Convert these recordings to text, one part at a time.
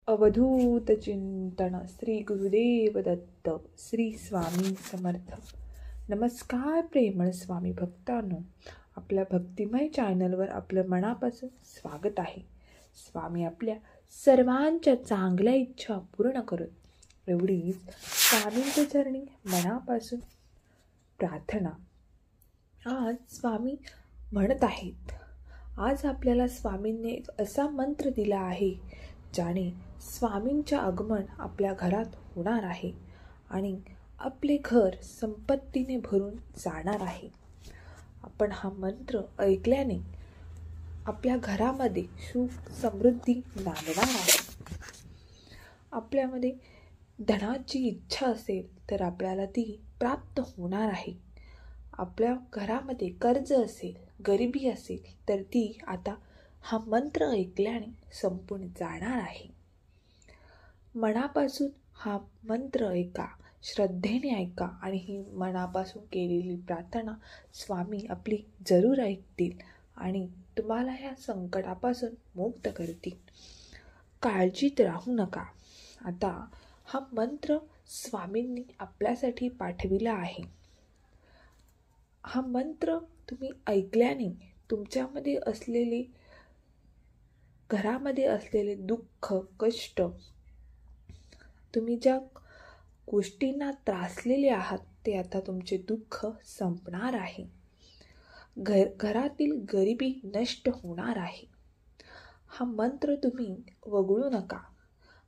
अवधूत चिंतन श्री गुरुदेव दत्त श्री स्वामी समर्थ. नमस्कार प्रेमळ स्वामी भक्तांनो, आपल्या भक्तिमय चॅनलवर आपलं मनापासून स्वागत आहे. स्वामी आपल्या सर्वांच्या चांगल्या इच्छा पूर्ण करत एवढीच स्वामींच्या चरणी मनापासून प्रार्थना. आज स्वामी म्हणत आहेत, आज आपल्याला स्वामींनी एक असा मंत्र दिला आहे ज्याने स्वामींचे आगमन आपल्या घरात होणार आहे आणि आपले घर संपत्तीने भरून जाणार आहे. आपण हा मंत्र ऐकल्याने आपल्या घरामध्ये सुख समृद्धी नांदणार आहे. आपल्यामध्ये धनाची इच्छा असेल तर आपल्याला ती प्राप्त होणार आहे. आपल्या घरामध्ये कर्ज असेल, गरिबी असेल तर ती आता हा मंत्र ऐकल्याने संपून जाणार आहे. मनापासून हा मंत्र ऐका, श्रद्धेने ऐका आणि ही मनापासून केलेली प्रार्थना स्वामी आपली जरूर ऐकतील आणि तुम्हाला ह्या संकटापासून मुक्त करतील. काळजीत राहू नका. आता हा मंत्र स्वामींनी आपल्यासाठी पाठविला आहे. हा मंत्र तुम्ही ऐकल्याने तुमच्यामध्ये असलेले, घरामध्ये असलेले दुःख, कष्ट, तुम्ही ज्या गोष्टींना त्रासलेले आहात ते आता तुमचे दुःख संपणार आहे. घरातील गरिबी नष्ट होणार आहे. हा मंत्र तुम्ही वगळू नका.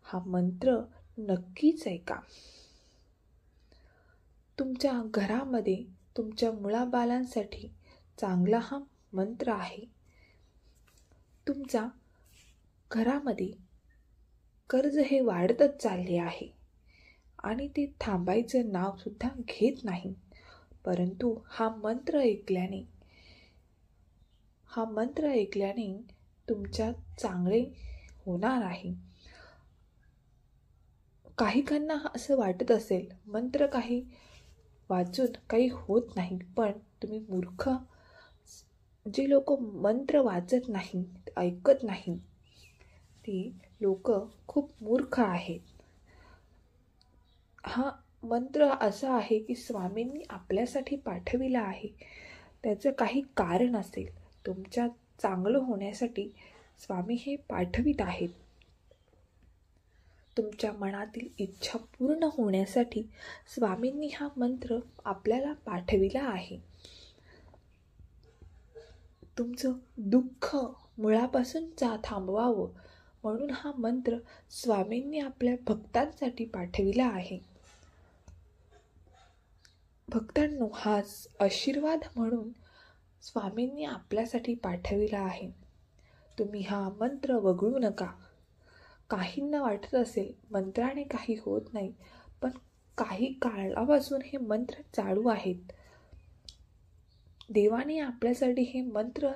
हा मंत्र नक्कीच ऐका. तुमच्या घरामध्ये तुमच्या मुलाबालांसाठी चांगला हा मंत्र आहे. तुमच्या घरामध्ये कर्ज हे वाढतच चालले आहे आणि ते थांबायचं नावसुद्धा घेत नाही. परंतु हा मंत्र ऐकल्याने तुमच्या चांगले होणार आहे. काहीकांना असं वाटत असेल मंत्र काही वाचून काही होत नाही, पण तुम्ही मूर्ख. जे लोक मंत्र वाचत नाही, ऐकत नाही, ती लोक खूप मूर्ख आहेत. हा मंत्र असा आहे की स्वामींनी आपल्यासाठी पाठविला आहे. त्याचं काही कारण असेल. तुमच्या चांगलं होण्यासाठी स्वामी हे पाठवित आहेत. तुमच्या मनातील इच्छा पूर्ण होण्यासाठी स्वामींनी हा मंत्र आपल्याला पाठविला आहे. तुमचं दुःख मुळापासून थांबवावं म्हणून हा मंत्र स्वामींनी आपल्या भक्तांसाठी पाठविला आहे. भक्तांनो, हा आशीर्वाद म्हणून स्वामींनी आपल्यासाठी पाठविला आहे. तुम्ही हा मंत्र वगळू नका. काहींना वाटत असेल मंत्राने काही होत नाही, पण काही काळापासून हे मंत्र चालू आहेत. देवाने आपल्यासाठी हे मंत्र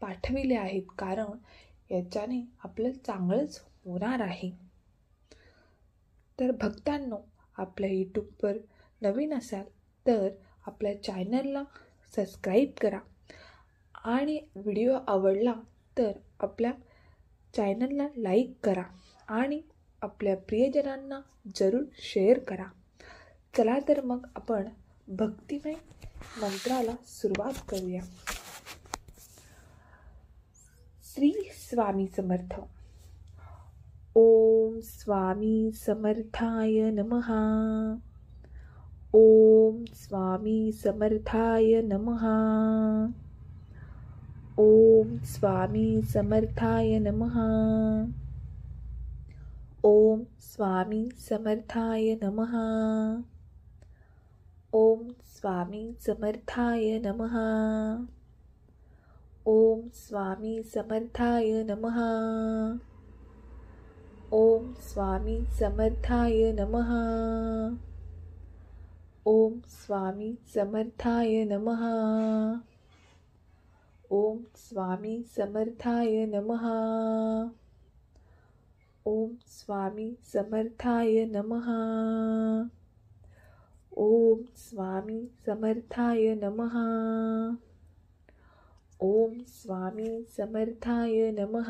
पाठविले आहेत, कारण याच्याने आपलं चांगलंच होणार आहे. तर भक्तांनो, आपल्या यूट्यूबवर नवीन असाल तर आपल्या चॅनलला सबस्क्राईब करा आणि व्हिडिओ आवडला तर आपल्या चॅनलला लाईक करा आणि आपल्या प्रियजनांना जरूर शेअर करा. चला तर मग आपण भक्तिमय मंत्राला सुरुवात करूया. श्री स्वामी समर्थ. ओम स्वामी समर्थाय नमः. ओम स्वामी समर्थाय नमः. ओम स्वामी समर्थाय नमः. ओम स्वामी समर्थाय नमः. ओम स्वामी समर्थाय नमः. ओम स्वामी समर्थाय नमः. ओम स्वामी समर्थाय नमः. ओम स्वामी समर्थाय नमः. ओम स्वामी समर्थाय नमः. ओम स्वामी समर्थाय नमः. ओम स्वामी समर्थाय नमः. ओम स्वामी समर्थाय नमः.